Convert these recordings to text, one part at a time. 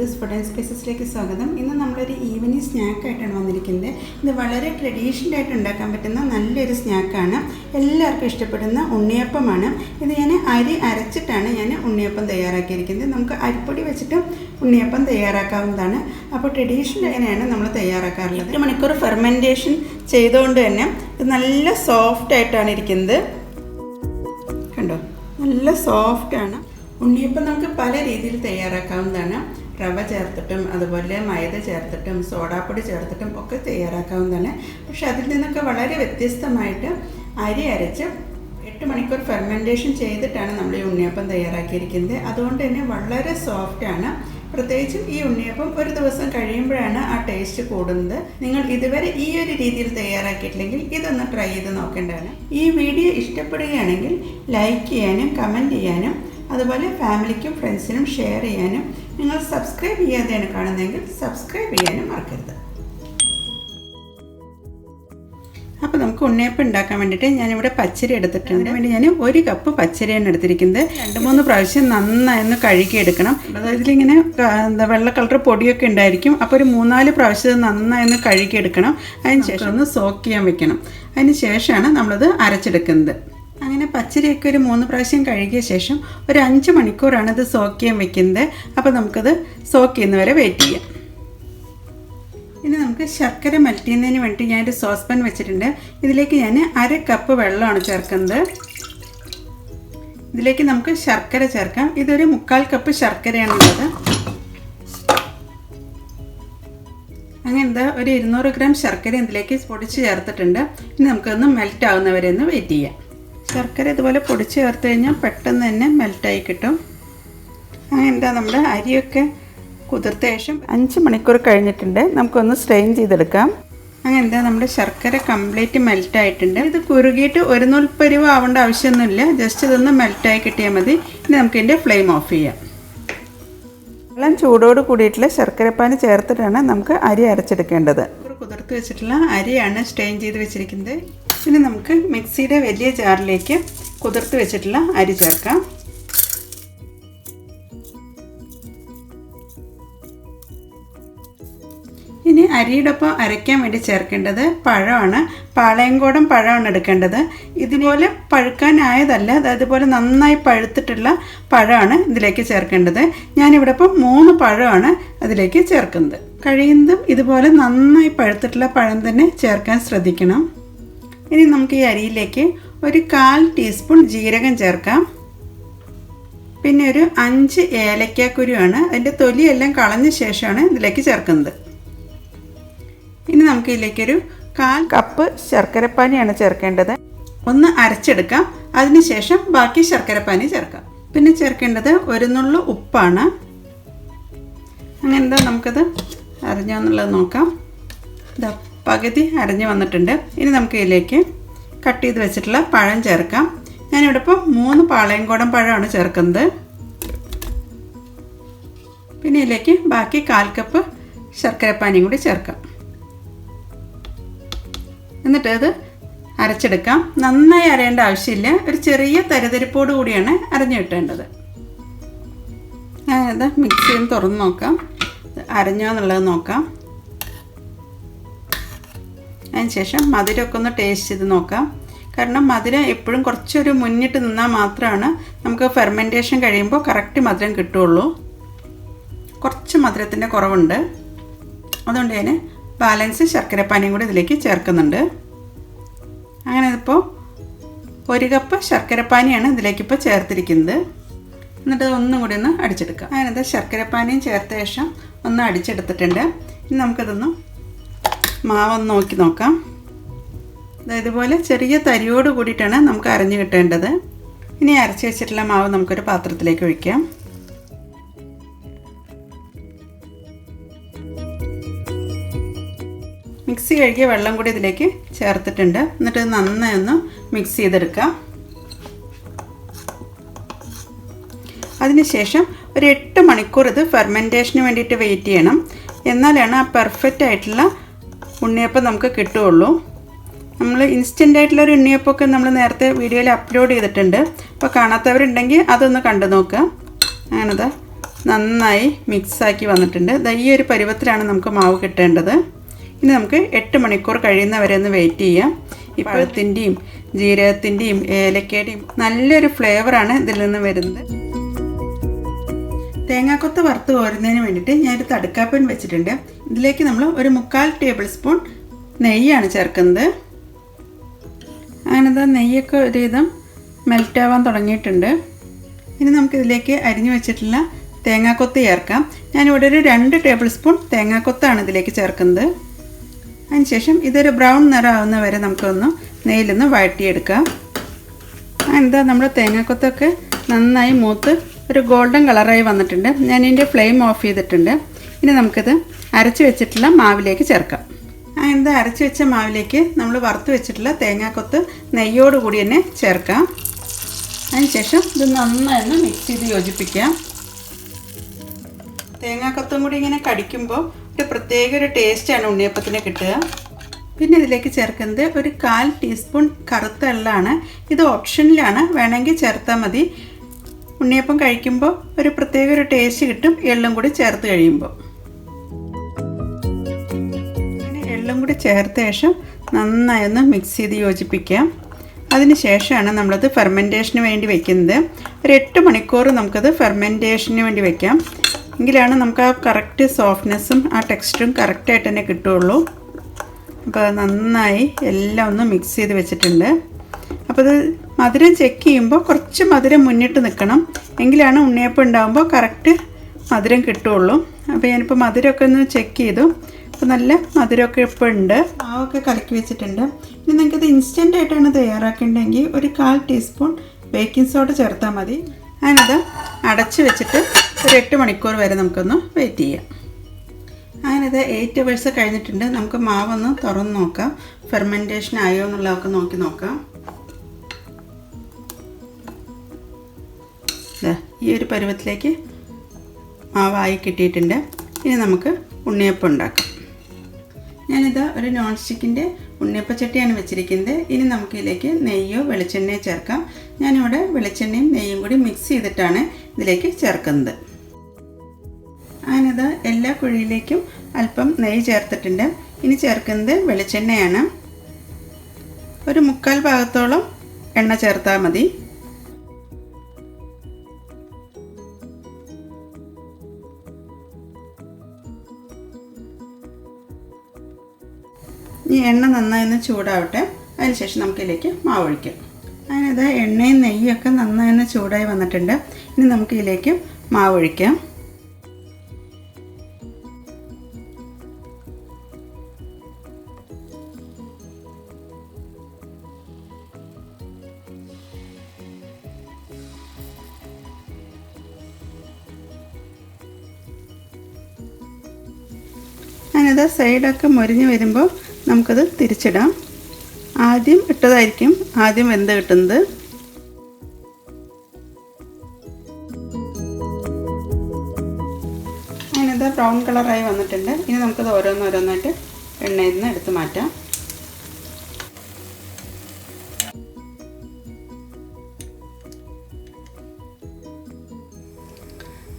Sindhu's food and സ്പൈസസിലേക്ക് സ്വാഗതം. ഇന്ന് നമ്മളൊരു ഈവനിങ് സ്നാക്കായിട്ടാണ് വന്നിരിക്കുന്നത്. ഇത് വളരെ ട്രഡീഷണൽ ആയിട്ട് ഉണ്ടാക്കാൻ പറ്റുന്ന നല്ലൊരു സ്നാക്കാണ്. എല്ലാവർക്കും ഇഷ്ടപ്പെടുന്ന ഉണ്ണിയപ്പമാണ്. ഇത് ഞാൻ അരി അരച്ചിട്ടാണ് ഉണ്ണിയപ്പം തയ്യാറാക്കിയിരിക്കുന്നത്. നമുക്ക് അരിപ്പൊടി വെച്ചിട്ട് ഉണ്ണിയപ്പം തയ്യാറാക്കാവുന്നതാണ്. അപ്പോൾ ട്രഡീഷണൽ എങ്ങനെയാണ് നമ്മൾ തയ്യാറാക്കാറുള്ളത്. 8 മണിക്കൂർ ഫെർമെൻറ്റേഷൻ ചെയ്തുകൊണ്ട് തന്നെ ഇത് നല്ല സോഫ്റ്റ് ആയിട്ടാണ് ഇരിക്കുന്നത്. കണ്ടോ, നല്ല സോഫ്റ്റാണ്. ഉണ്ണിയപ്പം നമുക്ക് പല രീതിയിൽ തയ്യാറാക്കാവുന്നതാണ്. റവ ചേർത്തിട്ടും അതുപോലെ മൈദ ചേർത്തിട്ടും സോഡാപ്പൊടി ചേർത്തിട്ടും ഒക്കെ തയ്യാറാക്കാവുന്നതാണ്. പക്ഷെ അതിൽ നിന്നൊക്കെ വളരെ വ്യത്യസ്തമായിട്ട് അരി അരച്ച് 8 മണിക്കൂർ ഫെർമെൻറ്റേഷൻ ചെയ്തിട്ടാണ് നമ്മൾ ഈ ഉണ്ണിയപ്പം തയ്യാറാക്കിയിരിക്കുന്നത്. അതുകൊണ്ട് തന്നെ വളരെ സോഫ്റ്റാണ്. പ്രത്യേകിച്ചും ഈ ഉണ്ണിയപ്പം ഒരു ദിവസം കഴിയുമ്പോഴാണ് ആ ടേസ്റ്റ് കൂടുന്നത്. നിങ്ങൾ ഇതുവരെ ഈ ഒരു രീതിയിൽ തയ്യാറാക്കിയിട്ടില്ലെങ്കിൽ ഇതൊന്ന് ട്രൈ ചെയ്ത് നോക്കേണ്ടതാണ്. ഈ വീഡിയോ ഇഷ്ടപ്പെടുകയാണെങ്കിൽ ലൈക്ക് ചെയ്യാനും കമൻറ്റ് ചെയ്യാനും അതുപോലെ ഫാമിലിക്കും ഫ്രണ്ട്സിനും ഷെയർ ചെയ്യാനും, നിങ്ങൾ സബ്സ്ക്രൈബ് ചെയ്യാതെയാണ് കാണുന്നതെങ്കിൽ സബ്സ്ക്രൈബ് ചെയ്യാനും മറക്കരുത്. അപ്പോൾ നമുക്ക് ഉണ്ണിയപ്പം ഉണ്ടാക്കാൻ വേണ്ടിയിട്ട് ഞാനിവിടെ പച്ചരി എടുത്തിട്ടുണ്ട്. അതിന് വേണ്ടി ഞാൻ 1 കപ്പ് പച്ചരിയാണ് എടുത്തിരിക്കുന്നത്. 2-3 പ്രാവശ്യം നന്നായി കഴുകിയെടുക്കണം. അതായത് ഇതിലിങ്ങനെ വെള്ള കളർ പൊടിയൊക്കെ ഉണ്ടായിരിക്കും. അപ്പോൾ ഒരു 3-4 പ്രാവശ്യം നന്നായി കഴുകിയെടുക്കണം. അതിന് ശേഷം ഒന്ന് സോക്ക് ചെയ്യാൻ വെക്കണം. അതിന് ശേഷമാണ് നമ്മളത് അരച്ചെടുക്കുന്നത്. അങ്ങനെ പച്ചരിയൊക്കെ ഒരു 3 പ്രാവശ്യം കഴുകിയ ശേഷം ഒരു 5 മണിക്കൂറാണ് ഇത് സോക്ക് ചെയ്യാൻ വെക്കുന്നത്. അപ്പോൾ നമുക്കത് സോക്ക് ചെയ്യുന്നവരെ വെയിറ്റ് ചെയ്യാം. ഇനി നമുക്ക് ശർക്കര മെൽറ്റ് ചെയ്യുന്നതിന് വേണ്ടി ഞാനൊരു സോസ് പാൻ വെച്ചിട്ടുണ്ട്. ഇതിലേക്ക് ഞാൻ 1/2 കപ്പ് വെള്ളമാണ് ചേർക്കുന്നത്. ഇതിലേക്ക് നമുക്ക് ശർക്കര ചേർക്കാം. ഇതൊരു 1/4 കപ്പ് ശർക്കരയാണുള്ളത്. അങ്ങനെ ഒരു 200 ഗ്രാം ശർക്കര ഇതിലേക്ക് പൊടിച്ച് ചേർത്തിട്ടുണ്ട്. ഇനി നമുക്കൊന്ന് മെൽറ്റ് ആവുന്നവരെ ഒന്ന് വെയിറ്റ് ചെയ്യാം. ശർക്കര ഇതുപോലെ പൊടിച്ച് ചേർത്ത് കഴിഞ്ഞാൽ പെട്ടെന്ന് തന്നെ മെൽറ്റായി കിട്ടും. അങ്ങനെ നമ്മുടെ അരിയൊക്കെ കുതിർത്ത ശേഷം 5 മണിക്കൂർ കഴിഞ്ഞിട്ടുണ്ട്. നമുക്കൊന്ന് സ്ട്രെയിൻ ചെയ്തെടുക്കാം. അങ്ങനെ നമ്മുടെ ശർക്കര കംപ്ലീറ്റ് മെൽറ്റായിട്ടുണ്ട്. ഇത് കുറുകിയിട്ട് ഒരു നൂൽപ്പരിവ് ആവേണ്ട ആവശ്യമൊന്നുമില്ല. ജസ്റ്റ് ഇതൊന്ന് മെൽറ്റായി കിട്ടിയാൽ മതി. ഇനി നമുക്കിതിൻ്റെ ഫ്ലെയിം ഓഫ് ചെയ്യാം. വെള്ളം ചൂടോട് കൂടിയിട്ടുള്ള ശർക്കരപ്പാനി ചേർത്തിട്ടാണ് നമുക്ക് അരി അരച്ചെടുക്കേണ്ടത്. കുതിർത്ത് വെച്ചിട്ടുള്ള അരിയാണ് സ്ട്രെയിൻ ചെയ്ത് വെച്ചിരിക്കുന്നത്. ഇനി നമുക്ക് മിക്സിയുടെ വലിയ ജാറിലേക്ക് കുതിർത്ത് വെച്ചിട്ടുള്ള അരി ചേർക്കാം. ഇനി അരിയോടൊപ്പം അരയ്ക്കാൻ വേണ്ടി ചേർക്കേണ്ടത് പഴമാണ്. പാളയംകോടൻ പഴമാണ് എടുക്കേണ്ടത്. ഇതുപോലെ പഴുക്കാനായതല്ല, അതുപോലെ നന്നായി പഴുത്തിട്ടുള്ള പഴമാണ് ഇതിലേക്ക് ചേർക്കേണ്ടത്. ഞാനിവിടെ ഇപ്പം 3 പഴമാണ് അതിലേക്ക് ചേർക്കുന്നത്. കഴിയുന്നതും ഇതുപോലെ നന്നായി പഴുത്തിട്ടുള്ള പഴം തന്നെ ചേർക്കാൻ ശ്രദ്ധിക്കണം. ഇനി നമുക്ക് ഈ അരിയിലേക്ക് ഒരു 1/4 ടീസ്പൂൺ ജീരകം ചേർക്കാം. പിന്നെ ഒരു 5 ഏലക്കാക്കുരുവാണ്. അതിൻ്റെ തൊലിയെല്ലാം കളഞ്ഞ ശേഷമാണ് ഇതിലേക്ക് ചേർക്കുന്നത്. ഇനി നമുക്ക് ഇതിലേക്കൊരു 1/4 കപ്പ് ശർക്കരപ്പാനിയാണ് ചേർക്കേണ്ടത്. ഒന്ന് അരച്ചെടുക്കാം. അതിനുശേഷം ബാക്കി ശർക്കരപ്പാനി ചേർക്കാം. പിന്നെ ചേർക്കേണ്ടത് 1 നുള്ളു ഉപ്പാണ്. അങ്ങനെ നമുക്കത് അരഞ്ഞോന്നുള്ളത് നോക്കാം. ഇതാ പകുതി അരഞ്ഞു വന്നിട്ടുണ്ട്. ഇനി നമുക്ക് ഇതിലേക്ക് കട്ട് ചെയ്ത് വെച്ചിട്ടുള്ള പഴം ചേർക്കാം. ഞാനിവിടെ ഇപ്പോൾ 3 പാളയംകോടൻ പഴമാണ് ചേർക്കുന്നത്. പിന്നെ ഇതിലേക്ക് ബാക്കി 1/4 കപ്പ് ശർക്കരപ്പാനിയും കൂടി ചേർക്കാം. എന്നിട്ട് അത് അരച്ചെടുക്കാം. നന്നായി അരയേണ്ട ആവശ്യമില്ല. ഒരു ചെറിയ തരിതരിപ്പോട് കൂടിയാണ് അരഞ്ഞു കിട്ടേണ്ടത്. ഞാനത് മിക്സ് ചെയ്ത് തുറന്ന് നോക്കാം, അരഞ്ഞോ എന്നുള്ളത് നോക്കാം. അതിനുശേഷം മധുരമൊക്കെ ഒന്ന് ടേസ്റ്റ് ചെയ്ത് നോക്കാം. കാരണം മധുരം എപ്പോഴും കുറച്ചൊരു മുന്നിട്ട് നിന്നാൽ മാത്രമാണ് നമുക്ക് ഫെർമെൻറ്റേഷൻ കഴിയുമ്പോൾ കറക്റ്റ് മധുരം കിട്ടുകയുള്ളൂ. കുറച്ച് മധുരത്തിൻ്റെ കുറവുണ്ട്. അതുകൊണ്ട് ഞാൻ ബാലൻസ് ശർക്കരപ്പാനിയും കൂടി ഇതിലേക്ക് ചേർക്കുന്നുണ്ട്. അങ്ങനെ ഇപ്പോൾ 1 കപ്പ് ശർക്കരപ്പാനിയാണ് ഇതിലേക്കിപ്പോൾ ചേർത്തിരിക്കുന്നത്. എന്നിട്ട് ഒന്നും കൂടി ഒന്ന് അടിച്ചെടുക്കാം. അങ്ങനെ ശർക്കരപ്പാനിയും ചേർത്ത ശേഷം ഒന്ന് അടിച്ചെടുത്തിട്ടുണ്ട്. ഇനി നമുക്കതൊന്ന് മാവൊന്ന് നോക്കി നോക്കാം. ഇതുപോലെ ചെറിയ തരിയോട് കൂടിയിട്ടാണ് നമുക്ക് അരഞ്ഞു കിട്ടേണ്ടത്. ഇനി അരച്ച് വെച്ചിട്ടുള്ള മാവ് നമുക്കൊരു പാത്രത്തിലേക്ക് ഒഴിക്കാം. മിക്സി കഴുകിയ വെള്ളം കൂടി ഇതിലേക്ക് ചേർത്തിട്ടുണ്ട്. എന്നിട്ട് നന്നായി ഒന്ന് മിക്സ് ചെയ്തെടുക്കാം. അതിനുശേഷം ഒരു 8 മണിക്കൂർ ഇത് ഫെർമെൻറ്റേഷന് വേണ്ടിയിട്ട് വെയിറ്റ് ചെയ്യണം. എന്നാലാണ് ആ പെർഫെക്റ്റ് ആയിട്ടുള്ള ഉണ്ണിയപ്പം നമുക്ക് കിട്ടുകയുള്ളൂ. നമ്മൾ ഇൻസ്റ്റൻ്റ് ആയിട്ടുള്ളൊരു ഉണ്ണിയപ്പമൊക്കെ നമ്മൾ നേരത്തെ വീഡിയോയിൽ അപ്ലോഡ് ചെയ്തിട്ടുണ്ട്. അപ്പോൾ കാണാത്തവരുണ്ടെങ്കിൽ അതൊന്ന് കണ്ടു നോക്കുക. അങ്ങനത് നന്നായി മിക്സാക്കി വന്നിട്ടുണ്ട്. ഈ ഒരു പരുവത്തിലാണ് നമുക്ക് മാവ് കിട്ടേണ്ടത്. ഇനി നമുക്ക് 8 മണിക്കൂർ കഴിയുന്നവരെ ഒന്ന് വെയിറ്റ് ചെയ്യാം. ഈ പഴത്തിൻ്റെയും ജീരകത്തിൻ്റെയും ഏലക്കയുടെയും നല്ലൊരു ഫ്ലേവറാണ് ഇതിൽ നിന്ന് വരുന്നത്. തേങ്ങാക്കൊത്ത് വറുത്ത് കോരുന്നതിന് വേണ്ടിയിട്ട് ഞാനൊരു തടുക്കാപ്പൻ വെച്ചിട്ടുണ്ട്. ഇതിലേക്ക് നമ്മൾ ഒരു 3/4 ടേബിൾ സ്പൂൺ നെയ്യാണ് ചേർക്കുന്നത്. അങ്ങനെ നെയ്യൊക്കെ ഒരുവിധം മെൽറ്റാവാൻ തുടങ്ങിയിട്ടുണ്ട്. ഇനി നമുക്കിതിലേക്ക് അരിഞ്ഞു വെച്ചിട്ടുള്ള തേങ്ങാക്കൊത്ത് ചേർക്കാം. ഞാനിവിടെ ഒരു 2 ടേബിൾ സ്പൂൺ തേങ്ങാക്കൊത്താണ് ഇതിലേക്ക് ചേർക്കുന്നത്. അതിനുശേഷം ഇതൊരു ബ്രൗൺ നിറമാവുന്ന വരെ നമുക്കൊന്ന് നെയ്യിലൊന്ന് വഴറ്റിയെടുക്കാം. നമ്മുടെ തേങ്ങാക്കൊത്തൊക്കെ നന്നായി മൂത്ത് ഒരു ഗോൾഡൻ കളറായി വന്നിട്ടുണ്ട്. ഞാനിതിൻ്റെ ഫ്ലെയിം ഓഫ് ചെയ്തിട്ടുണ്ട്. ഇനി നമുക്കിത് അരച്ച് വെച്ചിട്ടുള്ള മാവിലേക്ക് ചേർക്കാം. അരച്ച് വെച്ച മാവിലേക്ക് നമ്മൾ വറുത്ത് വെച്ചിട്ടുള്ള തേങ്ങാക്കൊത്ത് നെയ്യോടുകൂടി തന്നെ ചേർക്കാം. അതിനുശേഷം ഇത് നന്നായി മിക്സ് ചെയ്ത് യോജിപ്പിക്കാം. തേങ്ങാക്കൊത്തും കൂടി ഇങ്ങനെ കടിക്കുമ്പോൾ ഒരു പ്രത്യേക ഒരു ടേസ്റ്റാണ് ഉണ്ണിയപ്പത്തിന് കിട്ടുക. പിന്നെ ഇതിലേക്ക് ചേർക്കുന്നത് ഒരു 1/4 ടീസ്പൂൺ കറുത്ത എള്ളാണ്. ഇത് ഓപ്ഷനിലാണ്, വേണമെങ്കിൽ ചേർത്താൽ മതി. ഉണ്ണിയപ്പം കഴിക്കുമ്പോൾ ഒരു പ്രത്യേക ഒരു ടേസ്റ്റ് കിട്ടും എള്ളും കൂടി ചേർത്ത് കഴിയുമ്പോൾ. അങ്ങനെ എള്ളും കൂടി ചേർത്ത ശേഷം നന്നായി ഒന്ന് മിക്സ് ചെയ്ത് യോജിപ്പിക്കാം. അതിന് ശേഷമാണ് നമ്മളത് ഫെർമെൻറ്റേഷന് വേണ്ടി വയ്ക്കുന്നത്. ഒരു 8 മണിക്കൂർ നമുക്കത് ഫെർമെൻറ്റേഷന് വേണ്ടി വയ്ക്കാം. എങ്കിലാണ് നമുക്ക് ആ കറക്റ്റ് സോഫ്റ്റ്നെസ്സും ആ ടെക്സ്ചറും കറക്റ്റായിട്ട് തന്നെ കിട്ടുകയുള്ളൂ. അപ്പോൾ നന്നായി എല്ലാം ഒന്ന് മിക്സ് ചെയ്ത് വെച്ചിട്ടുണ്ട്. അപ്പോൾ ഇത് മധുരം ചെക്ക് ചെയ്യുമ്പോൾ കുറച്ച് മധുരം മുന്നിട്ട് നിൽക്കണം. എങ്കിലാണ് ഉണ്ണിയപ്പം ഉണ്ടാകുമ്പോൾ കറക്റ്റ് മധുരം കിട്ടുകയുള്ളൂ. അപ്പോൾ ഞാനിപ്പോൾ മധുരമൊക്കെ ഒന്ന് ചെക്ക് ചെയ്തു. അപ്പോൾ നല്ല മധുരമൊക്കെ ഇപ്പോൾ ഉണ്ട്. മാവൊക്കെ കലക്കി വെച്ചിട്ടുണ്ട്. ഇനി നിങ്ങൾക്കിത് ഇൻസ്റ്റൻ്റ് ആയിട്ടാണ് തയ്യാറാക്കേണ്ടതെങ്കിൽ ഒരു 1/4 ടീസ്പൂൺ ബേക്കിംഗ് സോഡ ചേർത്താൽ മതി. അതിനത് അടച്ച് വെച്ചിട്ട് ഒരു 8 മണിക്കൂർ വരെ നമുക്കൊന്ന് വെയിറ്റ് ചെയ്യാം. അങ്ങനെത് 8 hours കഴിഞ്ഞിട്ടുണ്ട്. നമുക്ക് മാവൊന്ന് തുറന്ന് നോക്കാം. ഫെർമെൻറ്റേഷൻ ആയോ എന്നുള്ളതൊക്കെ നോക്കാം. ഈ ഒരു പരുവത്തിലേക്ക് മാവായി കിട്ടിയിട്ടുണ്ട്. ഇനി നമുക്ക് ഉണ്ണിയപ്പം ഉണ്ടാക്കാം. ഞാനിത് ഒരു നോൺ സ്റ്റിക്കിൻ്റെ ഉണ്ണിയപ്പച്ചട്ടിയാണ് വെച്ചിരിക്കുന്നത്. ഇനി നമുക്കിതിലേക്ക് നെയ്യോ വെളിച്ചെണ്ണയോ ചേർക്കാം. ഞാനിവിടെ വെളിച്ചെണ്ണയും നെയ്യും കൂടി മിക്സ് ചെയ്തിട്ടാണ് ഇതിലേക്ക് ചേർക്കുന്നത്. അങ്ങനെത് എല്ലാ കുഴിയിലേക്കും അല്പം നെയ്യ് ചേർത്തിട്ടുണ്ട്. ഇനി ചേർക്കുന്നത് വെളിച്ചെണ്ണയാണ്. ഒരു 3/4 ഭാഗത്തോളം എണ്ണ ചേർത്താൽ മതി. ഈ എണ്ണ നന്നായി ഒന്ന് ചൂടാവട്ടെ. അതിനുശേഷം നമുക്കിതിലേക്ക് മാവ് ഒഴിക്കാം. അങ്ങനെ എണ്ണയും നെയ്യൊക്കെ നന്നായി ചൂടായി വന്നിട്ടുണ്ട്. ഇനി നമുക്കിതിലേക്ക് മാവ് ഒഴിക്കാം. അങ്ങനെ സൈഡൊക്കെ മൊരിഞ്ഞ് വരുമ്പോൾ നമുക്കത് തിരിച്ചിടാം. ആദ്യം ഇട്ടതായിരിക്കും ആദ്യം വെന്ത് കിട്ടുന്നത്. അങ്ങനെ ബ്രൗൺ കളറായി വന്നിട്ടുണ്ട്. ഇനി നമുക്കത് ഓരോന്നോരോന്നായിട്ട് എണ്ണയിൽ നിന്ന് എടുത്ത് മാറ്റാം.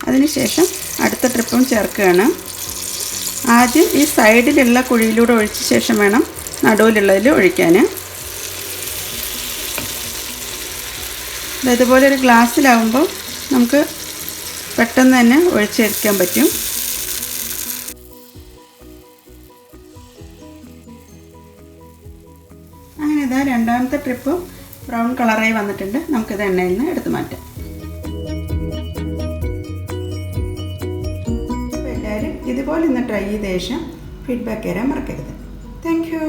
അതിനുശേഷം അടുത്ത ട്രിപ്പും ചേർക്കുകയാണ്. ആദ്യം ഈ സൈഡിലുള്ള കുഴിയിലൂടെ ഒഴിച്ച ശേഷം വേണം നടുവിലുള്ളതിൽ ഒഴിക്കാൻ. ഇതുപോലെ ഒരു ഗ്ലാസ്സിലാവുമ്പോൾ നമുക്ക് പെട്ടെന്ന് തന്നെ ഒഴിച്ചെടുക്കാൻ പറ്റും. അങ്ങനെ രണ്ടാമത്തെ ട്രിപ്പ് ബ്രൗൺ കളറായി വന്നിട്ടുണ്ട്. നമുക്കിത് എണ്ണയിൽ നിന്ന് എടുത്ത് മാറ്റാം. ഇതുപോലെ ഒന്ന് ട്രൈ ചെയ്ത ശേഷം ഫീഡ്ബാക്ക് തരാൻ മറക്കരുത്. Thank you.